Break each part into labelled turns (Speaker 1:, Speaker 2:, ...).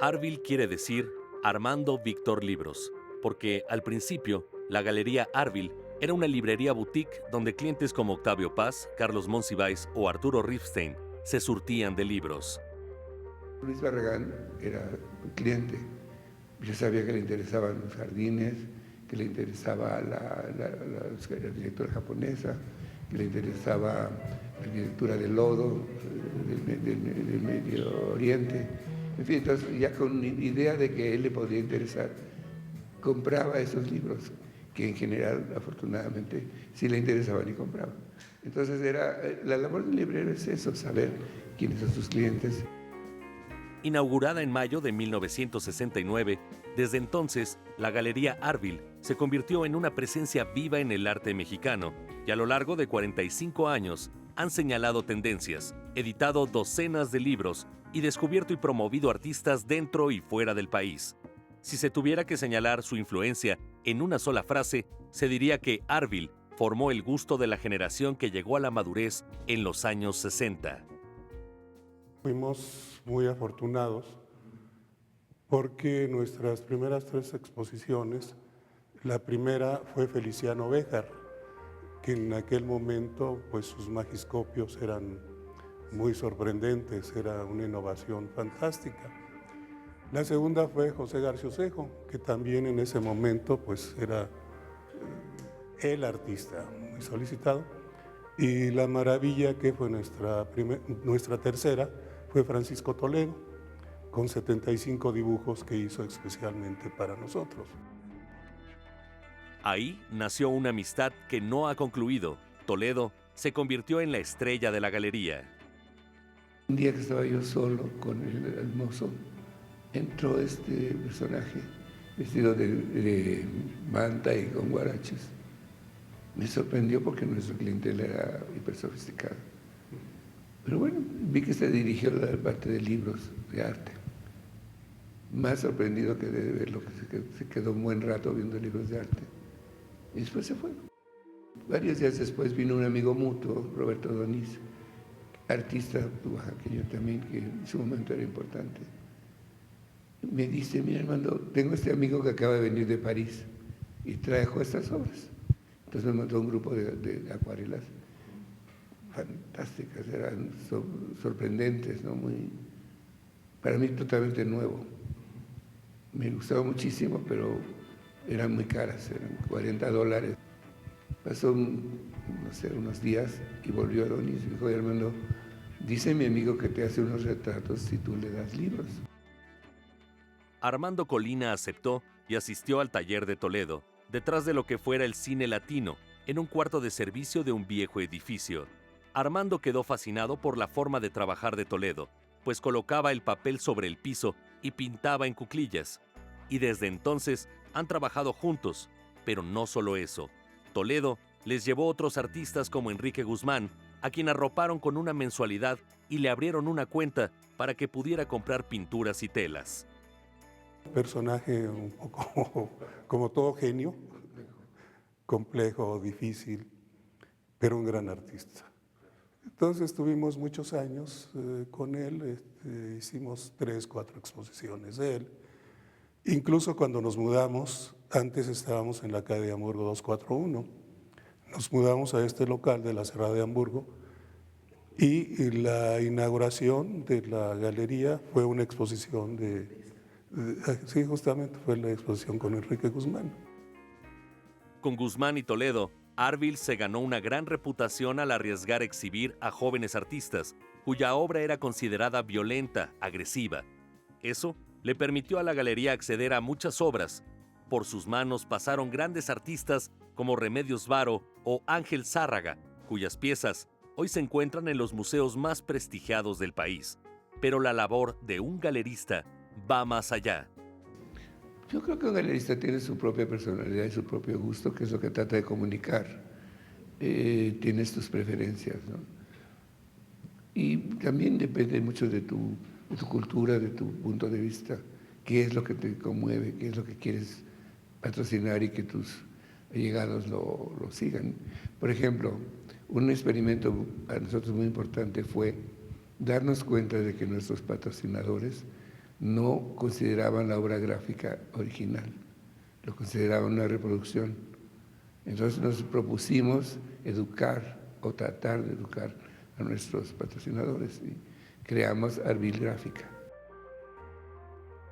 Speaker 1: Arvil quiere decir Armando Víctor Libros, porque al principio la Galería Arvil era una librería boutique donde clientes como Octavio Paz, Carlos Monsiváis o Arturo Rifstein se surtían de libros.
Speaker 2: Luis Barragán era un cliente. Yo sabía que le interesaban los jardines, que le interesaba la arquitectura japonesa, que le interesaba la arquitectura del lodo, del Medio Oriente. En fin, entonces ya con idea de que a él le podía interesar, compraba esos libros, que en general, afortunadamente, sí le interesaban y compraba. Entonces la labor del librero es eso, saber quiénes son sus clientes.
Speaker 1: Inaugurada en mayo de 1969, desde entonces, la Galería Arvil se convirtió en una presencia viva en el arte mexicano y a lo largo de 45 años han señalado tendencias, editado docenas de libros y descubierto y promovido artistas dentro y fuera del país. Si se tuviera que señalar su influencia en una sola frase, se diría que Arvil formó el gusto de la generación que llegó a la madurez en los años 60.
Speaker 3: Fuimos muy afortunados porque nuestras primeras 3 exposiciones, la primera fue Feliciano Béjar, que en aquel momento pues sus magiscopios eran muy sorprendentes, era una innovación fantástica. La segunda fue José Garciosejo, que también en ese momento pues era el artista muy solicitado. Y la maravilla que fue nuestra tercera fue Francisco Toledo, con 75 dibujos que hizo especialmente para nosotros.
Speaker 1: Ahí nació una amistad que no ha concluido. Toledo se convirtió en la estrella de la galería.
Speaker 2: Un día que estaba yo solo con el mozo, entró este personaje vestido de manta y con guaraches. Me sorprendió porque nuestro clientela era hiper sofisticado. Pero bueno, vi que se dirigió a la parte de libros de arte. Más sorprendido que de verlo, que se quedó un buen rato viendo libros de arte. Y después se fue. Varios días después vino un amigo mutuo, Roberto Doniz, artista oaxaqueño también, que en su momento era importante. Me dice, mira Armando, tengo este amigo que acaba de venir de París y trajo estas obras. Entonces me mandó un grupo de acuarelas fantásticas, eran sorprendentes, ¿no? Para mí totalmente nuevo. Me gustaba muchísimo, pero eran muy caras, eran $40. Pasó, no sé, unos días y volvió a Donis y dijo, Armando, dice mi amigo que te hace unos retratos si tú le das libros.
Speaker 1: Armando Colina aceptó y asistió al taller de Toledo, detrás de lo que fuera el cine latino, en un cuarto de servicio de un viejo edificio. Armando quedó fascinado por la forma de trabajar de Toledo, pues colocaba el papel sobre el piso y pintaba en cuclillas. Y desde entonces han trabajado juntos, pero no solo eso. Toledo les llevó otros artistas como Enrique Guzmán, a quien arroparon con una mensualidad y le abrieron una cuenta para que pudiera comprar pinturas y telas.
Speaker 3: Personaje un poco como todo genio, complejo, difícil, pero un gran artista. Entonces tuvimos muchos años con él, hicimos 3, 4 exposiciones de él. Incluso cuando nos mudamos, antes estábamos en la calle de Hamburgo 241, nos mudamos a este local de la Cerrada de Hamburgo y la inauguración de la galería fue una exposición sí, justamente fue la exposición con Enrique Guzmán.
Speaker 1: Con Guzmán y Toledo, Arvil se ganó una gran reputación al arriesgar exhibir a jóvenes artistas, cuya obra era considerada violenta, agresiva. Eso le permitió a la galería acceder a muchas obras. Por sus manos pasaron grandes artistas como Remedios Varo o Ángel Zárraga, cuyas piezas hoy se encuentran en los museos más prestigiados del país. Pero la labor de un galerista va más allá.
Speaker 2: Yo creo que un galerista tiene su propia personalidad y su propio gusto, que es lo que trata de comunicar. Tienes tus preferencias, ¿no? Y también depende mucho de tu cultura, de tu punto de vista, qué es lo que te conmueve, qué es lo que quieres patrocinar y que tus allegados lo sigan. Por ejemplo, un experimento para nosotros muy importante fue darnos cuenta de que nuestros patrocinadores no consideraban la obra gráfica original, lo consideraban una reproducción. Entonces nos propusimos educar o tratar de educar a nuestros patrocinadores y creamos Arbil Gráfica.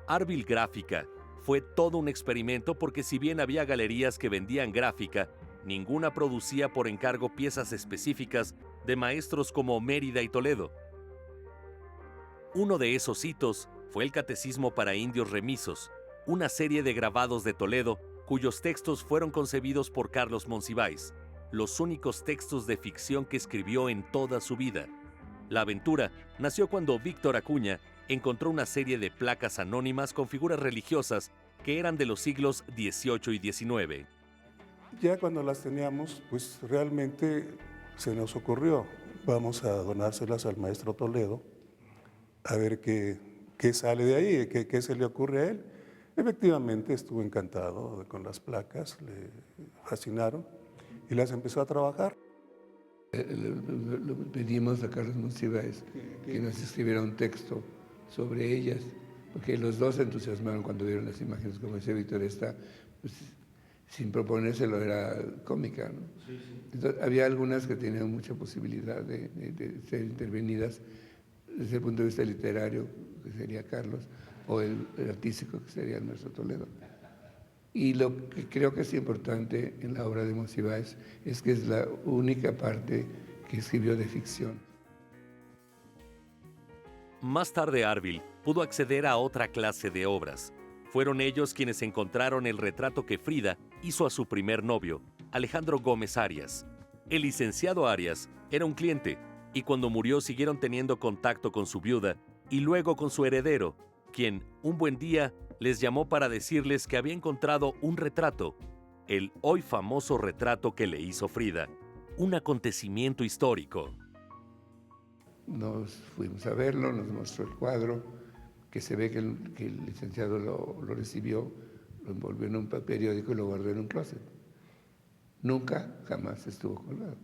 Speaker 1: Arbil Gráfica fue todo un experimento porque si bien había galerías que vendían gráfica, ninguna producía por encargo piezas específicas de maestros como Mérida y Toledo. Uno de esos hitos fue el Catecismo para Indios Remisos, una serie de grabados de Toledo cuyos textos fueron concebidos por Carlos Monsiváis, los únicos textos de ficción que escribió en toda su vida. La aventura nació cuando Víctor Acuña encontró una serie de placas anónimas con figuras religiosas que eran de los siglos XVIII y XIX.
Speaker 3: Ya cuando las teníamos, pues realmente se nos ocurrió, vamos a donárselas al maestro Toledo, a ver qué sale de ahí, qué se le ocurre a él. Efectivamente estuvo encantado con las placas, le fascinaron y las empezó a trabajar.
Speaker 2: Lo pedimos a Carlos Monsiváis que nos escribiera un texto sobre ellas, porque los dos se entusiasmaron cuando vieron las imágenes, como decía Víctor, pues, sin proponérselo, era cómica, ¿no? Sí, sí. Entonces, había algunas que tenían mucha posibilidad de ser intervenidas desde el punto de vista literario, que sería Carlos, o el artístico, que sería el maestro Toledo. Y lo que creo que es importante en la obra de Monsiváis es que es la única parte que escribió de ficción.
Speaker 1: Más tarde Arbil pudo acceder a otra clase de obras. Fueron ellos quienes encontraron el retrato que Frida hizo a su primer novio, Alejandro Gómez Arias. El licenciado Arias era un cliente y cuando murió siguieron teniendo contacto con su viuda y luego con su heredero, quien un buen día les llamó para decirles que había encontrado un retrato, el hoy famoso retrato que le hizo Frida, un acontecimiento histórico.
Speaker 2: Nos fuimos a verlo, nos mostró el cuadro, que se ve que el licenciado lo recibió, lo envolvió en un periódico y lo guardó en un closet. Nunca, jamás estuvo colgado.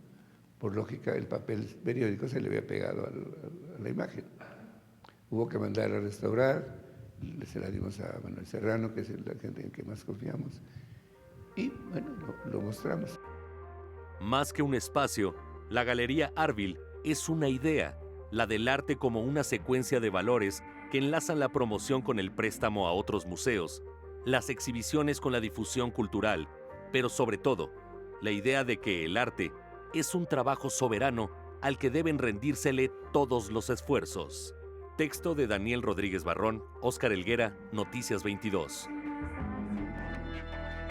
Speaker 2: Por lógica, el papel periódico se le había pegado a la imagen. Hubo que mandar a restaurar, se la dimos a Manuel Serrano, que es la gente en que más confiamos, y bueno, lo mostramos.
Speaker 1: Más que un espacio, la Galería Arbil es una idea, la del arte como una secuencia de valores que enlazan la promoción con el préstamo a otros museos, las exhibiciones con la difusión cultural, pero sobre todo, la idea de que el arte es un trabajo soberano al que deben rendírsele todos los esfuerzos. Texto de Daniel Rodríguez Barrón, Óscar Helguera, Noticias 22.